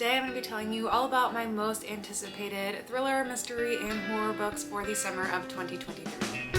Today I'm going to be telling you all about my most anticipated thriller, mystery, and horror books for the summer of 2023.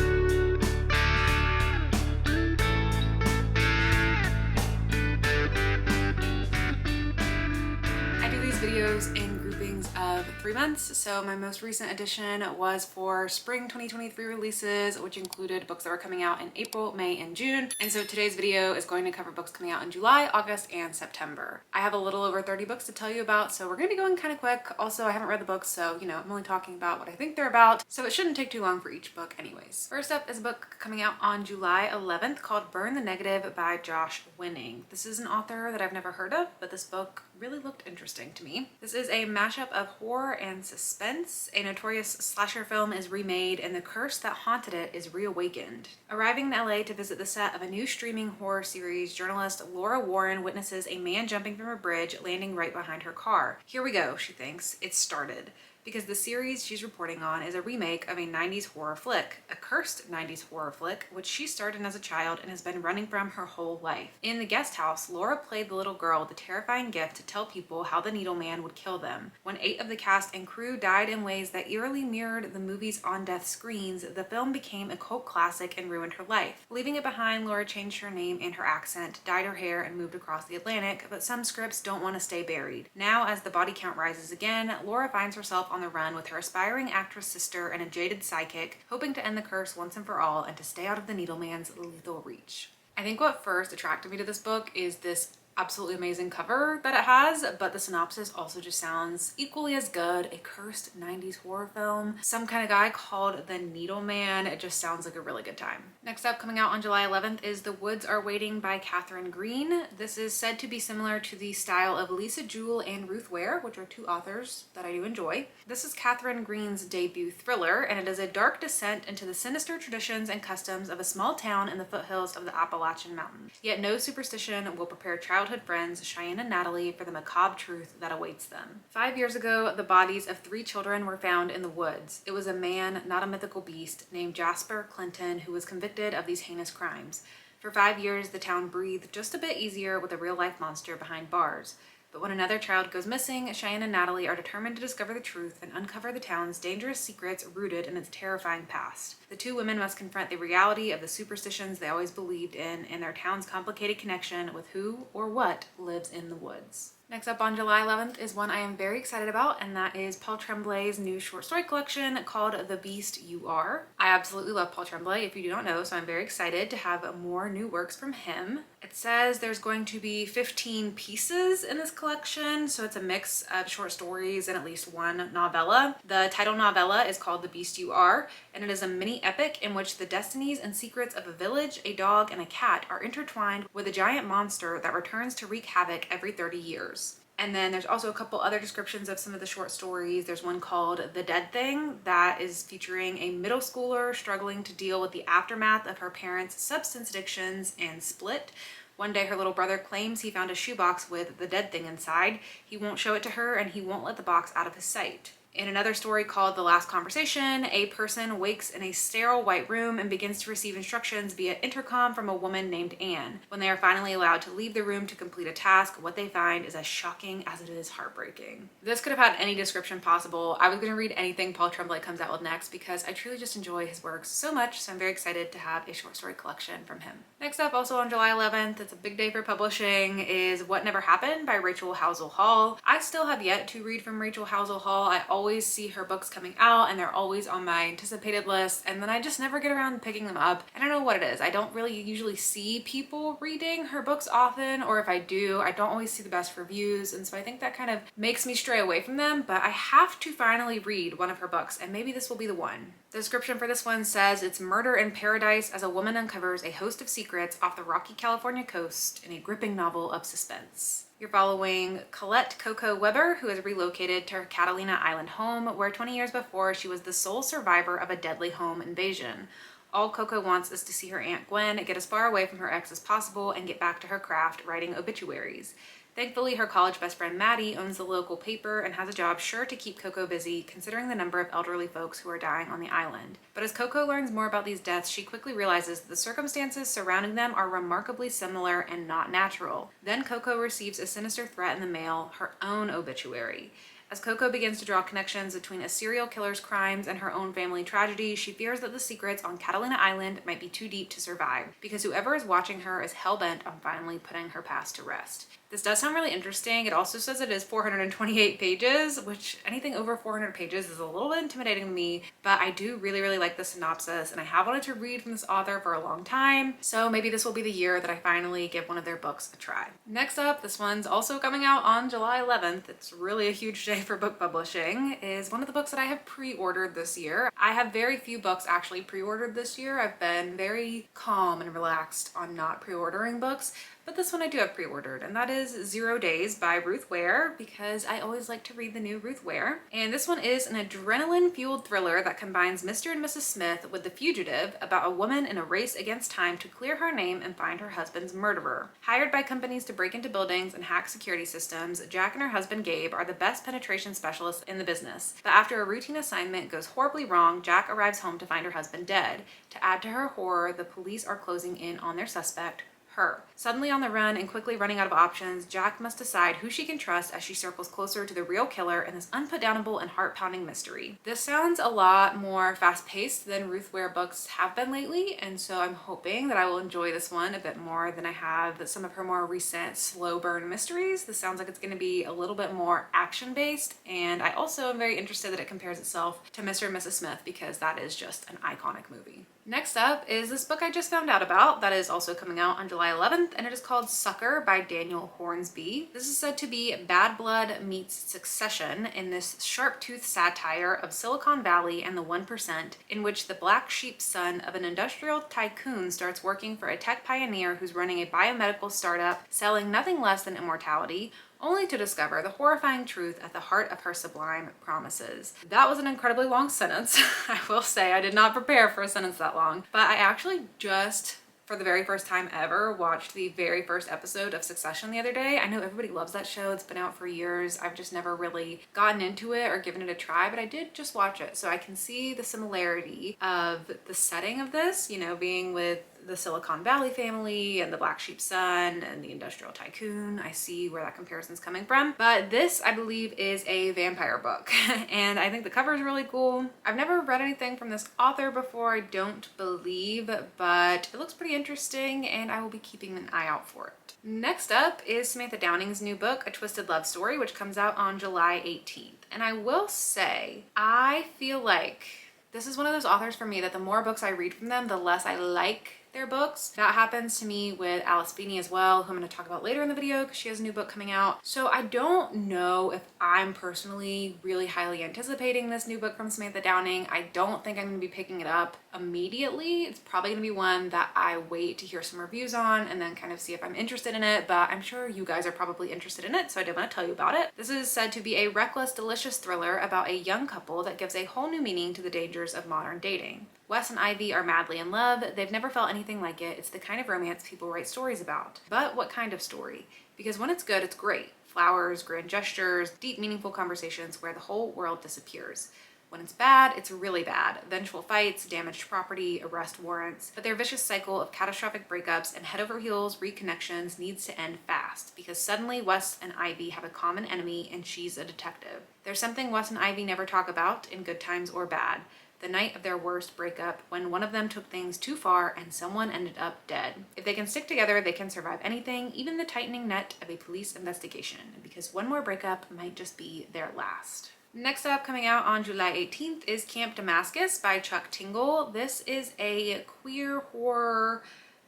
I do these videos in groupings of 3 months, so my most recent edition was for spring 2023 releases, which included books that were coming out in April, May, and June. And so today's video is going to cover books coming out in July, August, and September. I have a little over 30 books to tell you about, so we're going to be going kind of quick. Also, I haven't read the books, so I'm only talking about what I think they're about, so it shouldn't take too long for each book anyways. First up is a book coming out on July 11th called Burn the Negative by Josh Winning. This is an author that I've never heard of, but this book really looked interesting to me. This is a mashup of horror and suspense. A notorious slasher film is remade and the curse that haunted it is reawakened. Arriving in LA to visit the set of a new streaming horror series, journalist Laura Warren witnesses a man jumping from a bridge, landing right behind her car. Here we go, she thinks. It started. Because the series she's reporting on is a remake of a 90s horror flick, a cursed 90s horror flick, which she starred in as a child and has been running from her whole life. In The Guest House, Laura played the little girl the terrifying gift to tell people how the Needle Man would kill them. When 8 of the cast and crew died in ways that eerily mirrored the movie's on-death screens, the film became a cult classic and ruined her life. Leaving it behind, Laura changed her name and her accent, dyed her hair, and moved across the Atlantic, but some scripts don't want to stay buried. Now, as the body count rises again, Laura finds herself on the run with her aspiring actress sister and a jaded sidekick, hoping to end the curse once and for all and to stay out of the Needleman's lethal reach. I think what first attracted me to this book is this absolutely amazing cover that it has, but the synopsis also just sounds equally as good. A cursed 90s horror film, some kind of guy called the Needle Man. It just sounds like a really good time. Next up, coming out on July 11th, is The Woods Are Waiting by Catherine Green. This is said to be similar to the style of Lisa Jewell and Ruth Ware, which are 2 authors that I do enjoy. This is Catherine Green's debut thriller, and it is a dark descent into the sinister traditions and customs of a small town in the foothills of the Appalachian Mountains. Yet no superstition will prepare childhood friends Cheyenne and Natalie for the macabre truth that awaits them. 5 years ago, the bodies of 3 children were found in the woods. It was a man, not a mythical beast, named Jasper Clinton who was convicted of these heinous crimes. For 5 years, the town breathed just a bit easier with a real-life monster behind bars. But when another child goes missing, Cheyenne and Natalie are determined to discover the truth and uncover the town's dangerous secrets rooted in its terrifying past. The 2 women must confront the reality of the superstitions they always believed in and their town's complicated connection with who or what lives in the woods. Next up on July 11th is one I am very excited about, and that is Paul Tremblay's new short story collection called The Beast You Are. I absolutely love Paul Tremblay, if you do not know, so I'm very excited to have more new works from him. It says there's going to be 15 pieces in this collection, so it's a mix of short stories and at least 1 novella. The title novella is called The Beast You Are, and it is a mini epic in which the destinies and secrets of a village, a dog, and a cat are intertwined with a giant monster that returns to wreak havoc every 30 years. And then there's also a couple other descriptions of some of the short stories. There's one called The Dead Thing that is featuring a middle schooler struggling to deal with the aftermath of her parents' substance addictions and split. One day her little brother claims he found a shoebox with the dead thing inside. He won't show it to her and he won't let the box out of his sight. In another story called The Last Conversation, a person wakes in a sterile white room and begins to receive instructions via intercom from a woman named Anne. When they are finally allowed to leave the room to complete a task, what they find is as shocking as it is heartbreaking. This could have had any description possible. I was going to read anything Paul Tremblay comes out with next because I truly just enjoy his works so much, so I'm very excited to have a short story collection from him. Next up, also on July 11th, it's a big day for publishing, is What Never Happened by Rachel Housel Hall. I still have yet to read from Rachel Housel Hall. I always see her books coming out and they're always on my anticipated list, and then I just never get around to picking them up. I don't know what it is. I don't really usually see people reading her books often, or if I do, I don't always see the best reviews, and so I think that kind of makes me stray away from them, but I have to finally read one of her books, and maybe this will be the one. The description for this one says it's murder in paradise as a woman uncovers a host of secrets off the rocky California coast in a gripping novel of suspense. You're following Colette Coco Weber, who has relocated to her Catalina Island home, where 20 years before she was the sole survivor of a deadly home invasion. All Coco wants is to see her Aunt Gwen get as far away from her ex as possible and get back to her craft, writing obituaries. Thankfully, her college best friend Maddie owns the local paper and has a job sure to keep Coco busy, considering the number of elderly folks who are dying on the island. But as Coco learns more about these deaths, she quickly realizes that the circumstances surrounding them are remarkably similar and not natural. Then Coco receives a sinister threat in the mail, her own obituary. As Coco begins to draw connections between a serial killer's crimes and her own family tragedy, she fears that the secrets on Catalina Island might be too deep to survive, because whoever is watching her is hell-bent on finally putting her past to rest. This does sound really interesting. It also says it is 428 pages, which anything over 400 pages is a little bit intimidating to me, but I do really like the synopsis, and I have wanted to read from this author for a long time, so maybe this will be the year that I finally give one of their books a try. Next up, this one's also coming out on July 11th. It's really a huge day for book publishing, is one of the books that I have pre-ordered this year. I have very few books actually pre-ordered this year. I've been very calm and relaxed on not pre-ordering books, but this one I do have pre-ordered, and that is 0 Days by Ruth Ware, because I always like to read the new Ruth Ware. And this one is an adrenaline-fueled thriller that combines Mr. and Mrs. Smith with The Fugitive, about a woman in a race against time to clear her name and find her husband's murderer. Hired by companies to break into buildings and hack security systems, Jack and her husband Gabe are the best penetration specialists in the business. But after a routine assignment goes horribly wrong, Jack arrives home to find her husband dead. To add to her horror, the police are closing in on their suspect, her. Suddenly on the run and quickly running out of options, Jack must decide who she can trust as she circles closer to the real killer in this unputdownable and heart-pounding mystery. This sounds a lot more fast-paced than Ruth Ware books have been lately, and so I'm hoping that I will enjoy this one a bit more than I have some of her more recent slow burn mysteries. This sounds like it's going to be a little bit more action-based, and I also am very interested that it compares itself to Mr. and Mrs. Smith, because that is just an iconic movie. Next up is this book I just found out about that is also coming out on July 11th, and it is called Sucker by Daniel Hornsby. This is said to be Bad Blood meets Succession in this sharp-toothed satire of Silicon Valley and the 1%, in which the black sheep son of an industrial tycoon starts working for a tech pioneer who's running a biomedical startup selling nothing less than immortality, only to discover the horrifying truth at the heart of her sublime promises. That was an incredibly long sentence. I will say I did not prepare for a sentence that long, but I actually just, for the very first time ever, watched the very first episode of Succession the other day. I know everybody loves that show. It's been out for years. I've just never really gotten into it or given it a try, but I did just watch it. So I can see the similarity of the setting of this, you know, being with the Silicon Valley family and the black sheep son and the industrial tycoon. I see where that comparison's coming from. But this, I believe, is a vampire book. And I think the cover is really cool. I've never read anything from this author before, I don't believe, but it looks pretty interesting and I will be keeping an eye out for it. Next up is Samantha Downing's new book, A Twisted Love Story, which comes out on July 18th. And I will say, I feel like this is one of those authors for me that the more books I read from them, the less I like their books. That happens to me with Alice Feeney as well, who I'm going to talk about later in the video because she has a new book coming out. So I don't know if I'm personally really highly anticipating this new book from Samantha Downing. I don't think I'm going to be picking it up immediately. It's probably going to be one that I wait to hear some reviews on and then kind of see if I'm interested in it, but I'm sure you guys are probably interested in it, so I did want to tell you about it. This is said to be a reckless, delicious thriller about a young couple that gives a whole new meaning to the dangers of modern dating. Wes and Ivy are madly in love. They've never felt anything like it. It's the kind of romance people write stories about. But what kind of story? Because when it's good, it's great. Flowers, grand gestures, deep, meaningful conversations where the whole world disappears. When it's bad, it's really bad. Vengeful fights, damaged property, arrest warrants. But their vicious cycle of catastrophic breakups and head-over-heels reconnections needs to end fast, because suddenly Wes and Ivy have a common enemy and she's a detective. There's something Wes and Ivy never talk about, in good times or bad. The night of their worst breakup, when one of them took things too far and someone ended up dead. If they can stick together, they can survive anything, even the tightening net of a police investigation, because one more breakup might just be their last. Next up, coming out on July 18th, is Camp Damascus by Chuck Tingle. This is a queer horror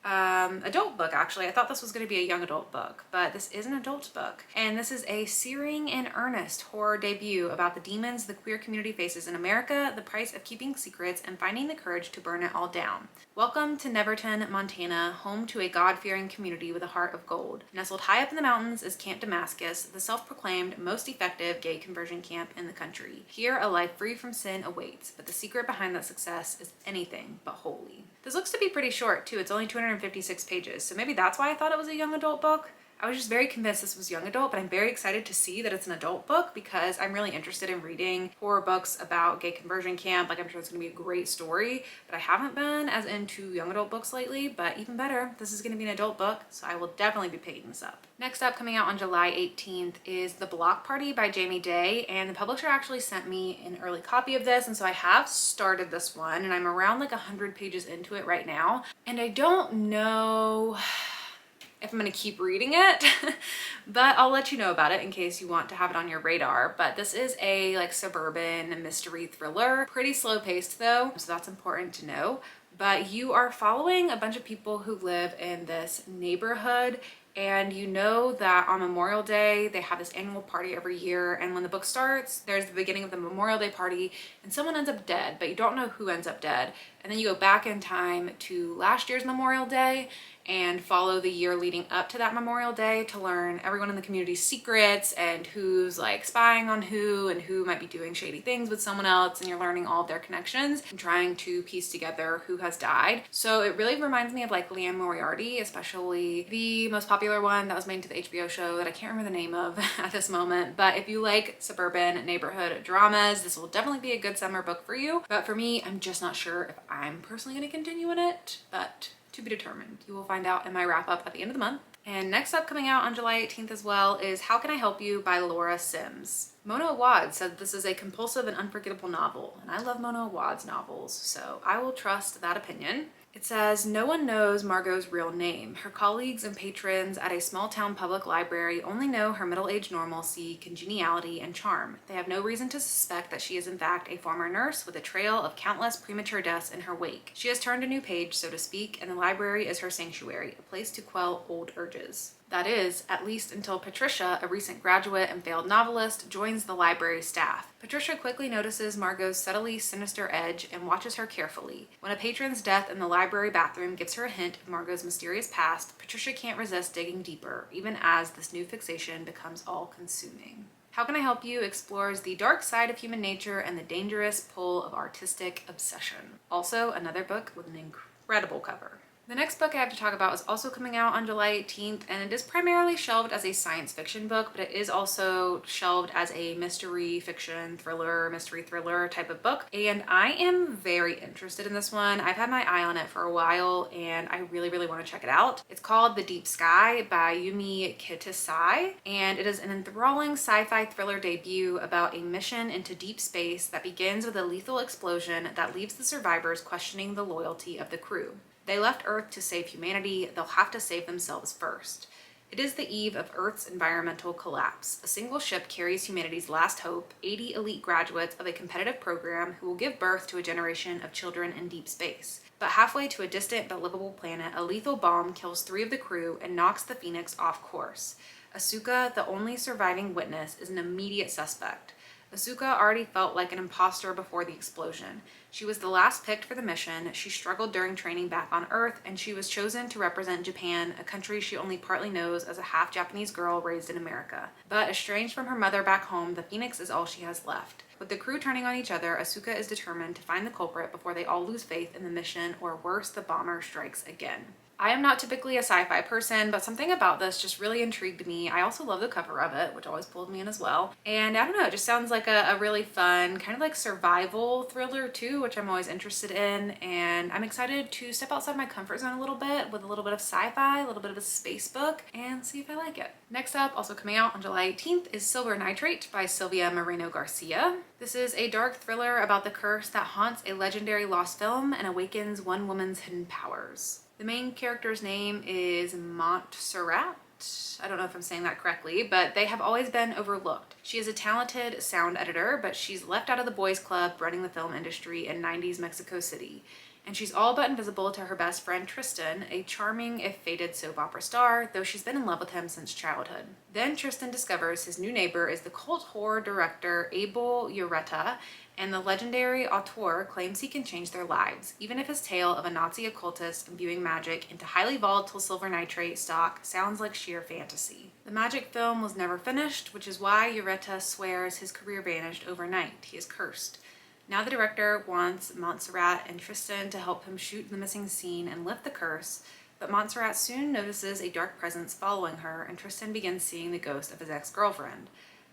adult book, actually. I thought this was going to be a young adult book, but this is an adult book. And this is a searing and earnest horror debut about the demons the queer community faces in America, the price of keeping secrets, and finding the courage to burn it all down. Welcome to Neverton, Montana, home to a God-fearing community with a heart of gold. Nestled high up in the mountains is Camp Damascus, the self-proclaimed most effective gay conversion camp in the country. Here, a life free from sin awaits, but the secret behind that success is anything but holy. This looks to be pretty short, too. It's only 256 pages, so maybe that's why I thought it was a young adult book. I was just very convinced this was young adult, but I'm very excited to see that it's an adult book because I'm really interested in reading horror books about gay conversion camp. Like, I'm sure it's gonna be a great story, but I haven't been as into young adult books lately. But even better, this is gonna be an adult book, so I will definitely be picking this up. Next up, coming out on July 18th, is The Block Party by Jamie Day, and the publisher actually sent me an early copy of this, and so I have started this one, and I'm around like 100 pages into it right now, and I don't know if I'm gonna keep reading it, but I'll let you know about it in case you want to have it on your radar. But this is a like suburban mystery thriller, pretty slow paced though, so that's important to know. But you are following a bunch of people who live in this neighborhood, and you know that on Memorial Day, they have this annual party every year. And when the book starts, there's the beginning of the Memorial Day party and someone ends up dead, but you don't know who ends up dead. And then you go back in time to last year's Memorial Day and follow the year leading up to that Memorial Day to learn everyone in the community's secrets and who's like spying on who and who might be doing shady things with someone else. And you're learning all of their connections and trying to piece together who has died. So it really reminds me of like Leanne Moriarty, especially the most popular one that was made into the HBO show that I can't remember the name of at this moment. But if you like suburban neighborhood dramas, this will definitely be a good summer book for you. But for me, I'm just not sure if I'm personally going to continue in it, but to be determined. You will find out in my wrap up at the end of the month. And next up, coming out on July 18th as well, is How Can I Help You by Laura Sims. Mona Awad said this is a compulsive and unforgettable novel, and I love Mona Awad's novels, so I will trust that opinion. It says, no one knows Margot's real name. Her colleagues and patrons at a small town public library only know her middle-aged normalcy, congeniality, and charm. They have no reason to suspect that she is in fact a former nurse with a trail of countless premature deaths in her wake. She has turned a new page, so to speak, and the library is her sanctuary, a place to quell old urges. That is, at least until Patricia, a recent graduate and failed novelist, joins the library staff. Patricia quickly notices Margot's subtly sinister edge and watches her carefully. When a patron's death in the library bathroom gives her a hint of Margot's mysterious past, Patricia can't resist digging deeper, even as this new fixation becomes all-consuming. How Can I Help You explores the dark side of human nature and the dangerous pull of artistic obsession. Also, another book with an incredible cover. The next book I have to talk about is also coming out on July 18th, and it is primarily shelved as a science fiction book, but it is also shelved as a mystery fiction thriller, mystery thriller type of book. And I am very interested in this one. I've had my eye on it for a while, and I really, really want to check it out. It's called The Deep Sky by Yumi Kitasai, and it is an enthralling sci-fi thriller debut about a mission into deep space that begins with a lethal explosion that leaves the survivors questioning the loyalty of the crew. They left Earth to save humanity, they'll have to save themselves first. It is the eve of Earth's environmental collapse. A single ship carries humanity's last hope, 80 elite graduates of a competitive program who will give birth to a generation of children in deep space. But halfway to a distant but livable planet, a lethal bomb kills 3 of the crew and knocks the Phoenix off course. Asuka, the only surviving witness, is an immediate suspect. Asuka already felt like an imposter before the explosion. She was the last picked for the mission, she struggled during training back on Earth, and she was chosen to represent Japan, a country she only partly knows as a half-Japanese girl raised in America. But estranged from her mother back home, the Phoenix is all she has left. With the crew turning on each other, Asuka is determined to find the culprit before they all lose faith in the mission, or worse, the bomber strikes again. I am not typically a sci-fi person, but something about this just really intrigued me. I also love the cover of it, which always pulled me in as well. And I don't know, it just sounds like a really fun, kind of like survival thriller too, which I'm always interested in. And I'm excited to step outside my comfort zone a little bit with a little bit of sci-fi, a little bit of a space book, and see if I like it. Next up, also coming out on July 18th, is Silver Nitrate by Sylvia Moreno Garcia. This is a dark thriller about the curse that haunts a legendary lost film and awakens one woman's hidden powers. The main character's name is Montserrat. I don't know if I'm saying that correctly, but they have always been overlooked. She is a talented sound editor, but she's left out of the boys club running the film industry in 90s Mexico City. And she's all but invisible to her best friend Tristan, a charming if faded soap opera star, though she's been in love with him since childhood. Then Tristan discovers his new neighbor is the cult horror director Abel Ureta, and the legendary auteur claims he can change their lives, even if his tale of a Nazi occultist imbuing magic into highly volatile silver nitrate stock sounds like sheer fantasy. The magic film was never finished, which is why Ureta swears his career vanished overnight. He is cursed. Now the director wants Montserrat and Tristan to help him shoot the missing scene and lift the curse, But Montserrat soon notices a dark presence following her, and Tristan begins seeing the ghost of his ex-girlfriend.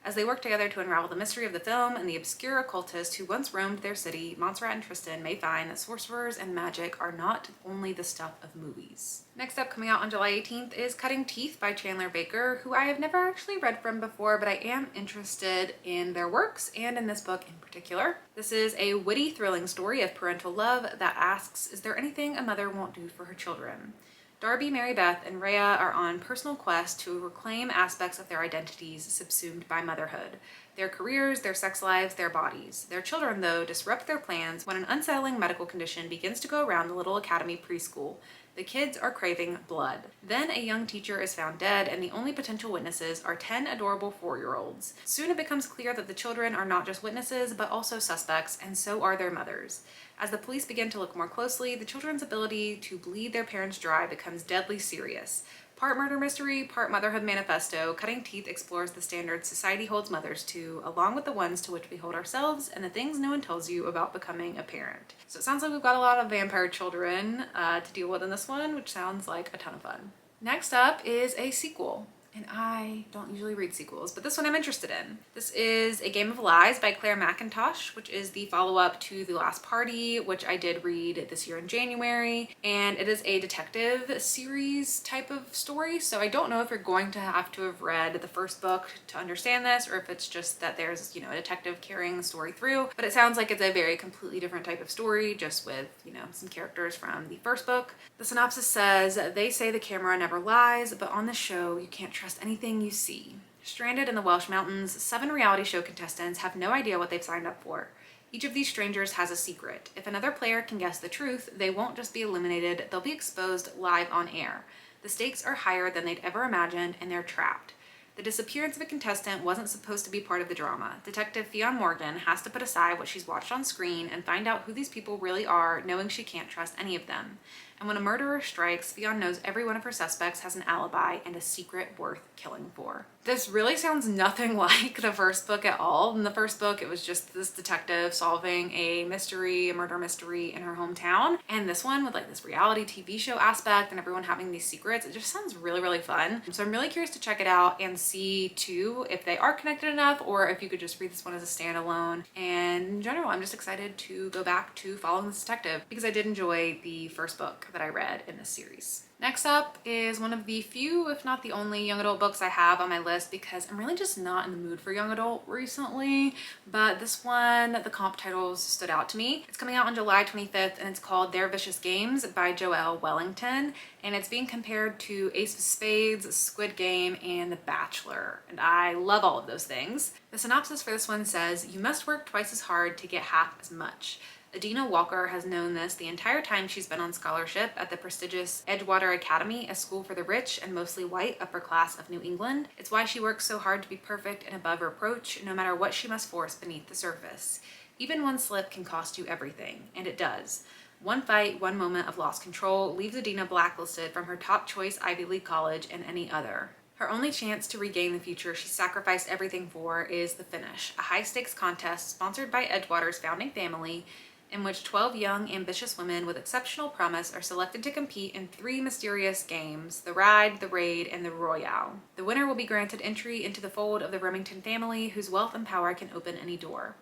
As they work together to unravel the mystery of the film and the obscure occultist who once roamed their city, Montserrat and Tristan may find that sorcerers and magic are not only the stuff of movies. Next up, coming out on July 18th, is Cutting Teeth by Chandler Baker, who I have never actually read from before, but I am interested in their works and in this book in particular. This is a witty, thrilling story of parental love that asks, is there anything a mother won't do for her children? Darby, Mary Beth, and Rhea are on personal quest to reclaim aspects of their identities subsumed by motherhood. Their careers, their sex lives, their bodies. Their children, though, disrupt their plans when an unsettling medical condition begins to go around the little academy preschool. The kids are craving blood. Then a young teacher is found dead, and the only potential witnesses are 10 adorable 4-year-olds. Soon it becomes clear that the children are not just witnesses, but also suspects, and so are their mothers. As the police begin to look more closely, the children's ability to bleed their parents dry becomes deadly serious. Part murder mystery, part motherhood manifesto, Cutting Teeth explores the standards society holds mothers to, along with the ones to which we hold ourselves, and the things no one tells you about becoming a parent. So it sounds like we've got a lot of vampire children to deal with in this one, which sounds like a ton of fun. Next up is a sequel. And I don't usually read sequels, but this one I'm interested in. This is A Game of Lies by Claire McIntosh, which is the follow-up to The Last Party, which I did read this year in January. And it is a detective series type of story, so I don't know if you're going to have to have read the first book to understand this, or if it's just that there's, a detective carrying the story through. But it sounds like it's a very completely different type of story, just with, some characters from the first book. The synopsis says, they say the camera never lies, but on the show, you can't trust anything you see. Stranded in the Welsh mountains, 7 reality show contestants have no idea what they've signed up for. Each of these strangers has a secret. If another player can guess the truth, they won't just be eliminated, they'll be exposed live on air. The stakes are higher than they'd ever imagined, and they're trapped. The disappearance of a contestant wasn't supposed to be part of the drama. Detective Fionn Morgan has to put aside what she's watched on screen and find out who these people really are, knowing she can't trust any of them. And when a murderer strikes, Fionn knows every one of her suspects has an alibi and a secret worth killing for. This really sounds nothing like the first book at all. In the first book, it was just this detective solving a murder mystery in her hometown. And this one with this reality TV show aspect and everyone having these secrets, it just sounds really, really fun. So I'm really curious to check it out and see too if they are connected enough, or if you could just read this one as a standalone. And in general, I'm just excited to go back to following this detective because I did enjoy the first book that I read in this series. Next up is one of the few, if not the only, young adult books I have on my list because I'm really just not in the mood for young adult recently, but this one, the comp titles stood out to me. It's coming out on July 25th and it's called Their Vicious Games by Joelle Wellington, and it's being compared to Ace of Spades, Squid Game, and The Bachelor, and I love all of those things. The synopsis for this one says, you must work twice as hard to get half as much. Adina Walker has known this the entire time she's been on scholarship at the prestigious Edgewater Academy, a school for the rich and mostly white upper class of New England. It's why she works so hard to be perfect and above reproach, no matter what she must force beneath the surface. Even one slip can cost you everything, and it does. One fight, one moment of lost control leaves Adina blacklisted from her top choice Ivy League college and any other. Her only chance to regain the future she sacrificed everything for is the finish, a high-stakes contest sponsored by Edgewater's founding family, in which 12 young, ambitious women with exceptional promise are selected to compete in 3 mysterious games: the Ride, the Raid, and the Royale. The winner will be granted entry into the fold of the Remington family, whose wealth and power can open any door.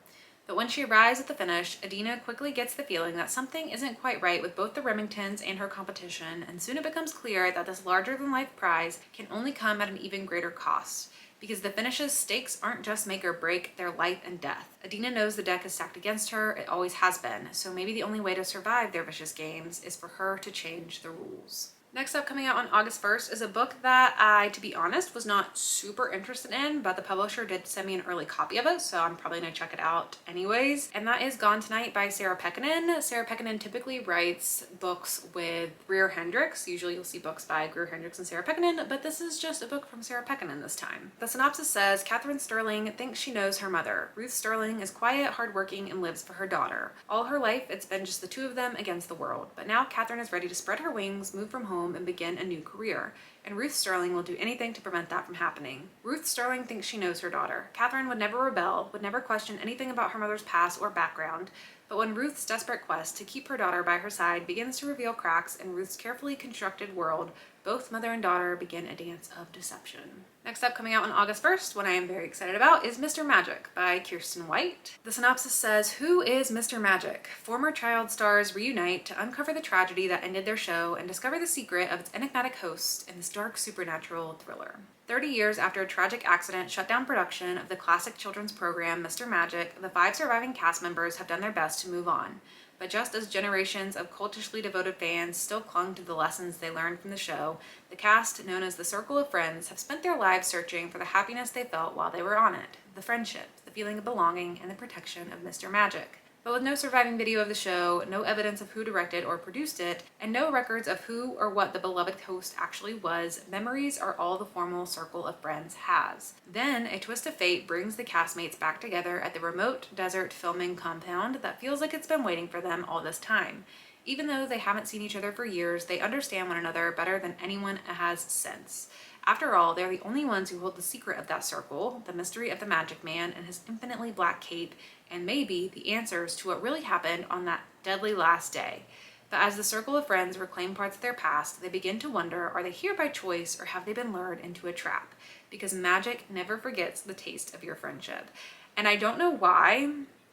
But when she arrives at the finish, Adina quickly gets the feeling that something isn't quite right with both the Remingtons and her competition, and soon it becomes clear that this larger-than-life prize can only come at an even greater cost. Because the finish's stakes aren't just make or break, they're life and death. Adina knows the deck is stacked against her, it always has been, so maybe the only way to survive their vicious games is for her to change the rules. Next up, coming out on August 1st, is a book that I, to be honest, was not super interested in, but the publisher did send me an early copy of it, so I'm probably gonna check it out anyways. And that is Gone Tonight by Sarah Pekkanen. Sarah Pekkanen typically writes books with Greer Hendricks. Usually you'll see books by Greer Hendricks and Sarah Pekkanen, but this is just a book from Sarah Pekkanen this time. The synopsis says, Catherine Sterling thinks she knows her mother. Ruth Sterling is quiet, hardworking, and lives for her daughter. All her life, it's been just the two of them against the world. But now Catherine is ready to spread her wings, move from home, home and begin a new career. And Ruth Sterling will do anything to prevent that from happening. Ruth Sterling thinks she knows her daughter. Catherine would never rebel, would never question anything about her mother's past or background. But when Ruth's desperate quest to keep her daughter by her side begins to reveal cracks in Ruth's carefully constructed world, both mother and daughter begin a dance of deception. Next up, coming out on August 1st, one I am very excited about, is Mr. Magic by Kirsten White. The synopsis says, "Who is Mr. Magic? Former child stars reunite to uncover the tragedy that ended their show and discover the secret of its enigmatic host in this dark supernatural thriller." 30 years after a tragic accident shut down production of the classic children's program Mr. Magic, the 5 surviving cast members have done their best to move on. But just as generations of cultishly devoted fans still clung to the lessons they learned from the show, the cast, known as the Circle of Friends, have spent their lives searching for the happiness they felt while they were on it, the friendship, the feeling of belonging, and the protection of Mr. Magic. But with no surviving video of the show, no evidence of who directed or produced it, and no records of who or what the beloved host actually was, memories are all the formal Circle of Friends has. Then, a twist of fate brings the castmates back together at the remote desert filming compound that feels like it's been waiting for them all this time. Even though they haven't seen each other for years, they understand one another better than anyone has since. After all, they're the only ones who hold the secret of that circle, the mystery of the Magic Man and his infinitely black cape, and maybe the answers to what really happened on that deadly last day. But as the Circle of Friends reclaim parts of their past, they begin to wonder, are they here by choice or have they been lured into a trap? Because magic never forgets the taste of your friendship. And I don't know why,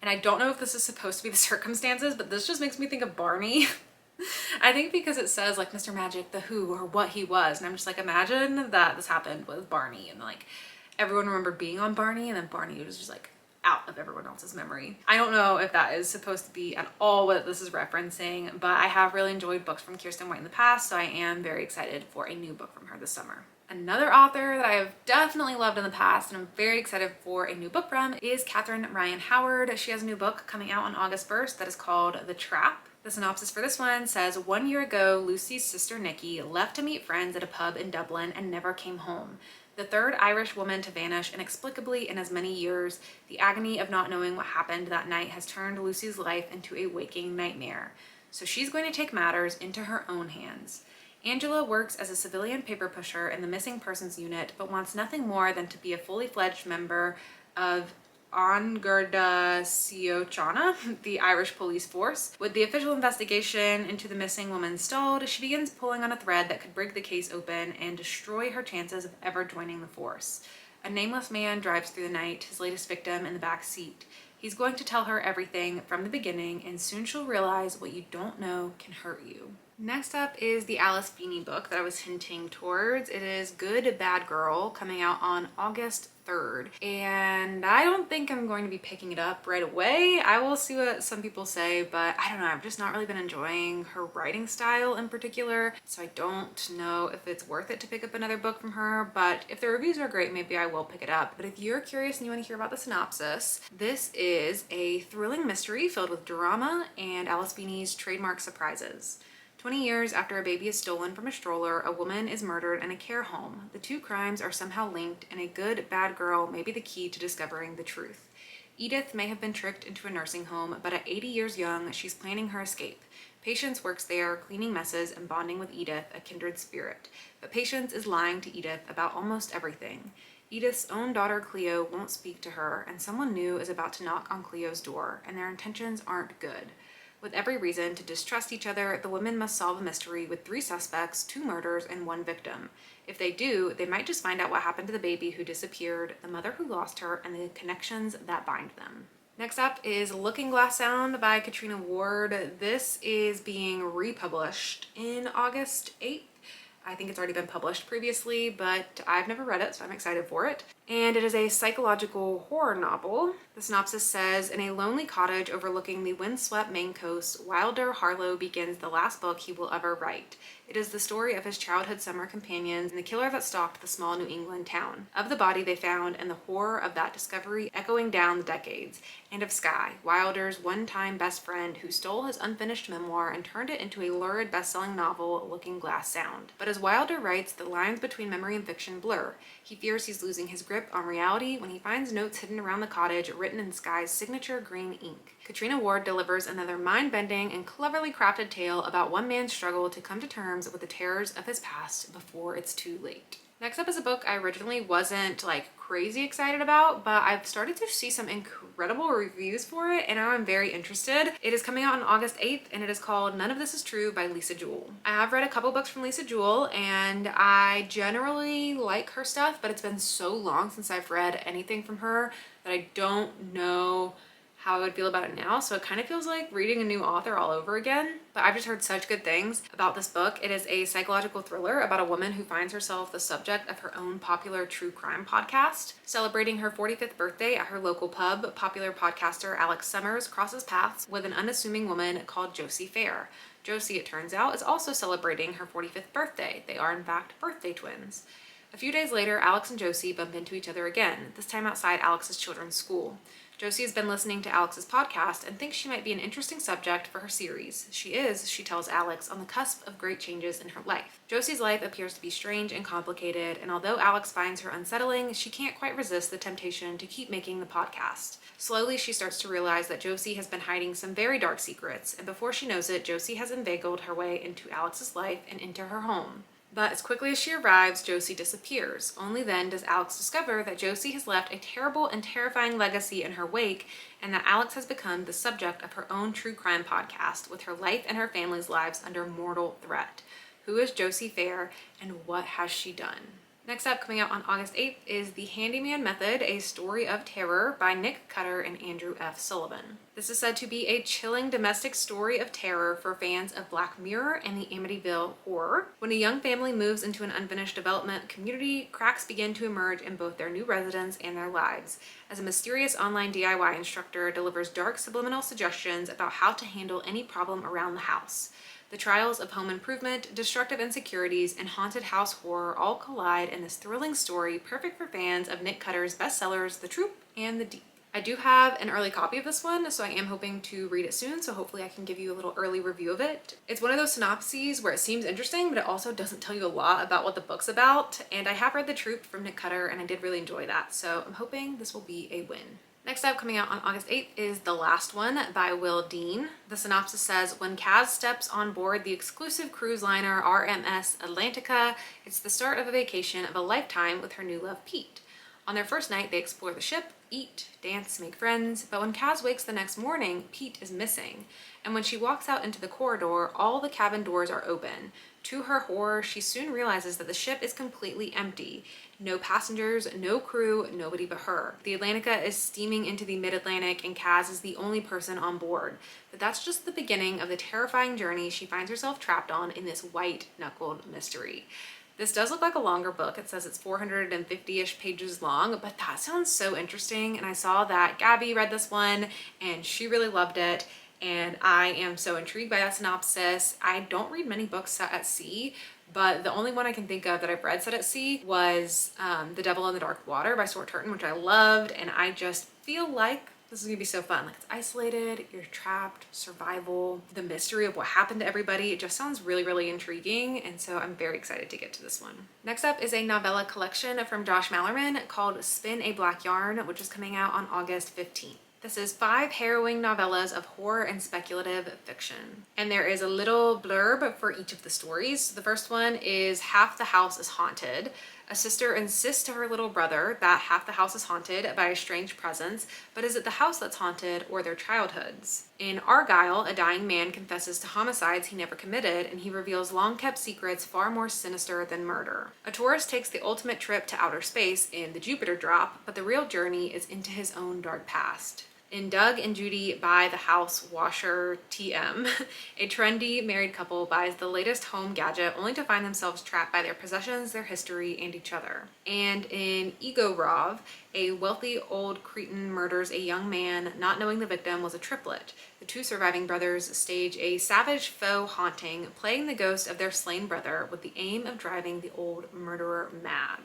and I don't know if this is supposed to be the circumstances, but this just makes me think of Barney. I think because it says like Mr. Magic, the who or what he was. And I'm just like, imagine that this happened with Barney and like everyone remembered being on Barney and then Barney was just like out of everyone else's memory. I don't know if that is supposed to be at all what this is referencing, but I have really enjoyed books from Kirsten White in the past, so I am very excited for a new book from her this summer. Another author that I have definitely loved in the past and I'm very excited for a new book from is Catherine Ryan Howard. She has a new book coming out on August 1st that is called The Trap. The synopsis for this one says, 1 year ago, Lucy's sister Nikki left to meet friends at a pub in Dublin and never came home. The third Irish woman to vanish inexplicably in as many years, the agony of not knowing what happened that night has turned Lucy's life into a waking nightmare. So she's going to take matters into her own hands. Angela works as a civilian paper pusher in the missing persons unit, but wants nothing more than to be a fully fledged member of An Garda Síochána, the Irish police force. With the official investigation into the missing woman stalled, she begins pulling on a thread that could break the case open and destroy her chances of ever joining the force. A nameless man drives through the night, his latest victim in the back seat. He's going to tell her everything from the beginning, and soon she'll realize what you don't know can hurt you. Next up is the Alice Feeney book that I was hinting towards. It is Good Bad Girl, coming out on August 3rd. And I don't think I'm going to be picking it up right away. I will see what some people say, but I don't know. I've just not really been enjoying her writing style in particular. So I don't know if it's worth it to pick up another book from her, but if the reviews are great, maybe I will pick it up. But if you're curious and you want to hear about the synopsis, this is a thrilling mystery filled with drama and Alice Feeney's trademark surprises. 20 years after a baby is stolen from a stroller, a woman is murdered in a care home. The two crimes are somehow linked, and a good, bad girl may be the key to discovering the truth. Edith may have been tricked into a nursing home, but at 80 years young, she's planning her escape. Patience works there, cleaning messes and bonding with Edith, a kindred spirit. But Patience is lying to Edith about almost everything. Edith's own daughter Cleo won't speak to her, and someone new is about to knock on Cleo's door, and their intentions aren't good. With every reason to distrust each other, the women must solve a mystery with 3 suspects, 2 murders, and 1 victim. If they do, they might just find out what happened to the baby who disappeared, the mother who lost her, and the connections that bind them. Next up is Looking Glass Sound by Katrina Ward. This is being republished in August 8th. I think it's already been published previously, but I've never read it, so I'm excited for it. And it is a psychological horror novel. The synopsis says, in a lonely cottage overlooking the windswept Maine coast, Wilder Harlow begins the last book he will ever write. It is the story of his childhood summer companions and the killer that stalked the small New England town, of the body they found and the horror of that discovery echoing down the decades, and of Skye, Wilder's one-time best friend who stole his unfinished memoir and turned it into a lurid best-selling novel, Looking Glass Sound. But as Wilder writes, the lines between memory and fiction blur. He fears he's losing his grip grip on reality when he finds notes hidden around the cottage written in Sky's signature green ink. Katrina Ward delivers another mind-bending and cleverly crafted tale about one man's struggle to come to terms with the terrors of his past before it's too late. Next up is a book I originally wasn't like crazy excited about, but I've started to see some incredible reviews for it and now I'm very interested. It is coming out on August 8th and it is called None of This Is True by Lisa Jewell. I have read a couple books from Lisa Jewell and I generally like her stuff, but it's been so long since I've read anything from her that I don't know how I would feel about it now. So it kind of feels like reading a new author all over again, but I've just heard such good things about this book. It is a psychological thriller about a woman who finds herself the subject of her own popular true crime podcast. Celebrating her 45th birthday at her local pub, popular podcaster Alex Summers crosses paths with an unassuming woman called Josie Fair. Josie, it turns out, is also celebrating her 45th birthday. They are in fact birthday twins. A few days later, Alex and Josie bump into each other again, this time outside Alex's children's school. Josie has been listening to Alex's podcast and thinks she might be an interesting subject for her series. She is, she tells Alex, on the cusp of great changes in her life. Josie's life appears to be strange and complicated, and although Alex finds her unsettling, she can't quite resist the temptation to keep making the podcast. Slowly, she starts to realize that Josie has been hiding some very dark secrets, and before she knows it, Josie has inveigled her way into Alex's life and into her home. But as quickly as she arrives, Josie disappears. Only then does Alex discover that Josie has left a terrible and terrifying legacy in her wake, and that Alex has become the subject of her own true crime podcast, with her life and her family's lives under mortal threat. Who is Josie Fair, and what has she done? Next up, coming out on August 8th, is The Handyman Method, A Story of Terror by Nick Cutter and Andrew F. Sullivan. This is said to be a chilling domestic story of terror for fans of Black Mirror and the Amityville Horror. When a young family moves into an unfinished development community, cracks begin to emerge in both their new residence and their lives, as a mysterious online DIY instructor delivers dark subliminal suggestions about how to handle any problem around the house. The trials of home improvement, destructive insecurities, and haunted house horror all collide in this thrilling story perfect for fans of Nick Cutter's bestsellers The Troop and The Deep. I do have an early copy of this one, so I am hoping to read it soon, so hopefully I can give you a little early review of it. It's one of those synopses where it seems interesting, but it also doesn't tell you a lot about what the book's about, and I have read The Troop from Nick Cutter, and I did really enjoy that, so I'm hoping this will be a win. Next up, coming out on August 8th, is The Last One by Will Dean. The synopsis says, when Kaz steps on board the exclusive cruise liner RMS Atlantica, it's the start of a vacation of a lifetime with her new love, Pete. On their first night, they explore the ship, eat, dance, make friends, but when Kaz wakes the next morning, Pete is missing. And when she walks out into the corridor, all the cabin doors are open. To her horror, she soon realizes that the ship is completely empty. No passengers, no crew, nobody but her. The Atlantica is steaming into the mid-Atlantic and Kaz is the only person on board. But that's just the beginning of the terrifying journey she finds herself trapped on in this white-knuckled mystery. This does look like a longer book. It says it's 450-ish pages long, but that sounds so interesting. And I saw that Gabby read this one and she really loved it. And I am so intrigued by that synopsis. I don't read many books set at sea, but the only one I can think of that I've read set at sea was The Devil in the Dark Water by Stuart Turton, which I loved. And I just feel like this is gonna be so fun. Like, it's isolated, you're trapped, survival, the mystery of what happened to everybody. It just sounds really, really intriguing. And so I'm very excited to get to this one. Next up is a novella collection from Josh Mallerman called Spin a Black Yarn, which is coming out on August 15th. This is 5 harrowing novellas of horror and speculative fiction. And there is a little blurb for each of the stories. The first one is Half the House is Haunted. A sister insists to her little brother that half the house is haunted by a strange presence, but is it the house that's haunted or their childhoods? In Argyle, a dying man confesses to homicides he never committed, and he reveals long-kept secrets far more sinister than murder. A tourist takes the ultimate trip to outer space in The Jupiter Drop, but the real journey is into his own dark past. In Doug and Judy Buy the House Washer TM, a trendy married couple buys the latest home gadget only to find themselves trapped by their possessions, their history, and each other. And in Ego Rov, a wealthy old cretin murders a young man not knowing the victim was a triplet. The 2 surviving brothers stage a savage faux haunting, playing the ghost of their slain brother with the aim of driving the old murderer mad.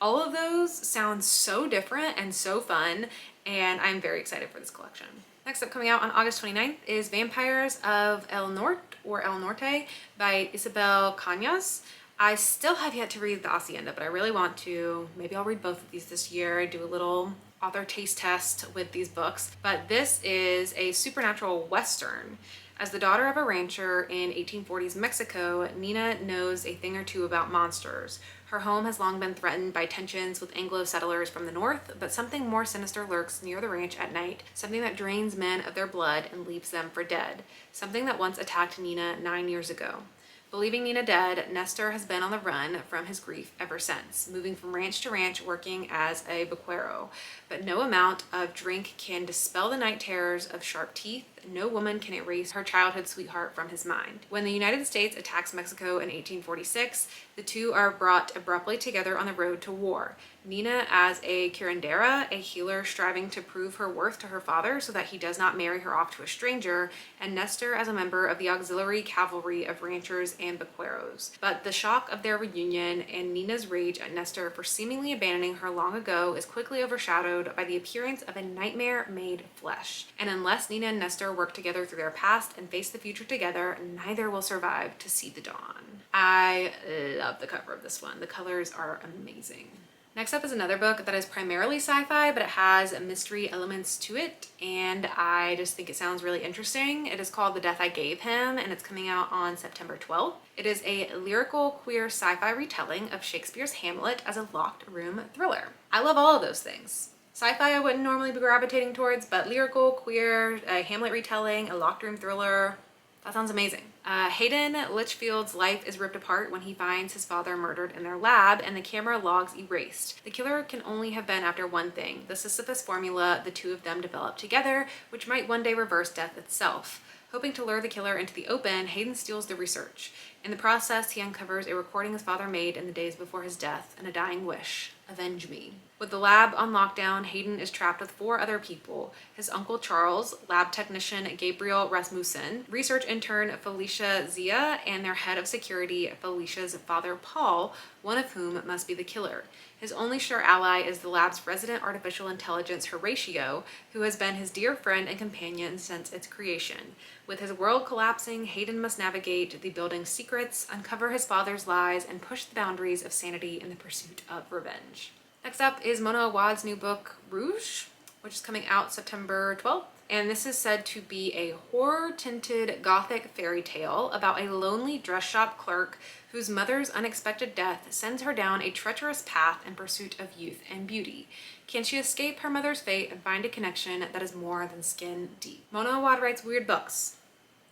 All of those sound so different and so fun, and I'm very excited for this collection. Next up, coming out on August 29th, is Vampires of El Norte or El Norte by Isabel Cañas. I still have yet to read The Hacienda, but I really want to. Maybe I'll read both of these this year. I do a little author taste test with these books. But this is a supernatural Western. As the daughter of a rancher in 1840s Mexico, Nina knows a thing or two about monsters. Her home has long been threatened by tensions with Anglo settlers from the north, but something more sinister lurks near the ranch at night, something that drains men of their blood and leaves them for dead, something that once attacked Nina 9 years ago. Believing Nina dead, Nestor has been on the run from his grief ever since, moving from ranch to ranch working as a vaquero. But no amount of drink can dispel the night terrors of sharp teeth. No woman can erase her childhood sweetheart from his mind. When the United States attacks Mexico in 1846, the two are brought abruptly together on the road to war. Nina as a curandera, a healer striving to prove her worth to her father so that he does not marry her off to a stranger, and Nestor as a member of the auxiliary cavalry of ranchers and vaqueros. But the shock of their reunion and Nina's rage at Nestor for seemingly abandoning her long ago is quickly overshadowed by the appearance of a nightmare made flesh. And unless Nina and Nestor work together through their past and face the future together, neither will survive to see the dawn. I love the cover of this one. The colors are amazing. Next up is another book that is primarily sci-fi, but it has mystery elements to it, and I just think it sounds really interesting. It is called The Death I Gave Him, and it's coming out on September 12th. It is a lyrical queer sci-fi retelling of Shakespeare's Hamlet as a locked room thriller. I love all of those things. Sci-fi I wouldn't normally be gravitating towards, but lyrical, queer, a Hamlet retelling, a locked room thriller, that sounds amazing. Hayden Litchfield's life is ripped apart when he finds his father murdered in their lab and the camera logs erased. The killer can only have been after one thing, the Sisyphus formula the two of them developed together, which might one day reverse death itself. Hoping to lure the killer into the open, Hayden steals the research. In the process, he uncovers a recording his father made in the days before his death and a dying wish: avenge me. With the lab on lockdown, Hayden is trapped with 4 other people: his uncle Charles, lab technician Gabriel Rasmussen, research intern Felicia Zia, and their head of security, Felicia's father Paul, one of whom must be the killer. His only sure ally is the lab's resident artificial intelligence Horatio, who has been his dear friend and companion since its creation. With his world collapsing, Hayden must navigate the building's secrets, uncover his father's lies, and push the boundaries of sanity in the pursuit of revenge. Next up is Mona Awad's new book, Rouge, which is coming out September 12th. And this is said to be a horror-tinted gothic fairy tale about a lonely dress shop clerk whose mother's unexpected death sends her down a treacherous path in pursuit of youth and beauty. Can she escape her mother's fate and find a connection that is more than skin deep? Mona Awad writes weird books.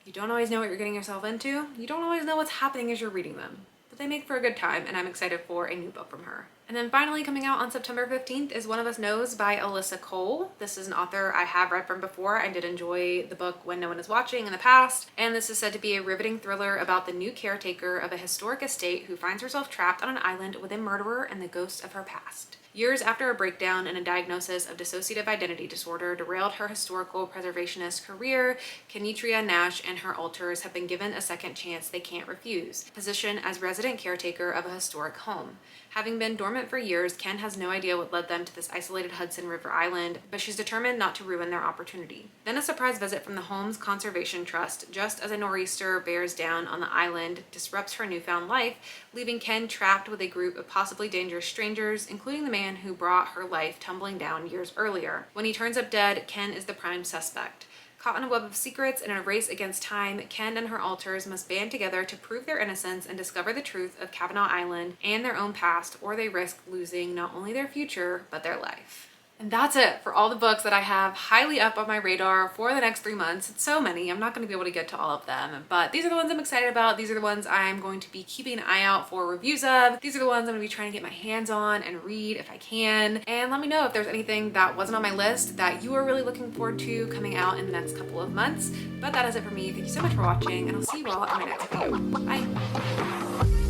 You don't always know what you're getting yourself into. You don't always know what's happening as you're reading them. But they make for a good time, and I'm excited for a new book from her. And then finally coming out on September 15th is One of Us Knows by Alyssa Cole. This is an author I have read from before. I did enjoy the book When No One Is Watching in the past. And this is said to be a riveting thriller about the new caretaker of a historic estate who finds herself trapped on an island with a murderer and the ghost of her past. Years after a breakdown and a diagnosis of dissociative identity disorder derailed her historical preservationist career, Kenitria Nash and her alters have been given a second chance they can't refuse: position as resident caretaker of a historic home. Having been dormant for years, Ken has no idea what led them to this isolated Hudson River island, but she's determined not to ruin their opportunity. Then a surprise visit from the home's conservation trust, just as a nor'easter bears down on the island, disrupts her newfound life, leaving Ken trapped with a group of possibly dangerous strangers, including the man who brought her life tumbling down years earlier. When he turns up dead, Ken is the prime suspect. Caught in a web of secrets and in a race against time, Ken and her alters must band together to prove their innocence and discover the truth of Kavanaugh Island and their own past, or they risk losing not only their future, but their life. And that's it for all the books that I have highly up on my radar for the next 3 months. It's so many, I'm not going to be able to get to all of them, but these are the ones I'm excited about. These are the ones I'm going to be keeping an eye out for reviews of. These are the ones I'm going to be trying to get my hands on and read if I can. And let me know if there's anything that wasn't on my list that you are really looking forward to coming out in the next couple of months. But that is it for me. Thank you so much for watching, and I'll see you all in my next video. Bye!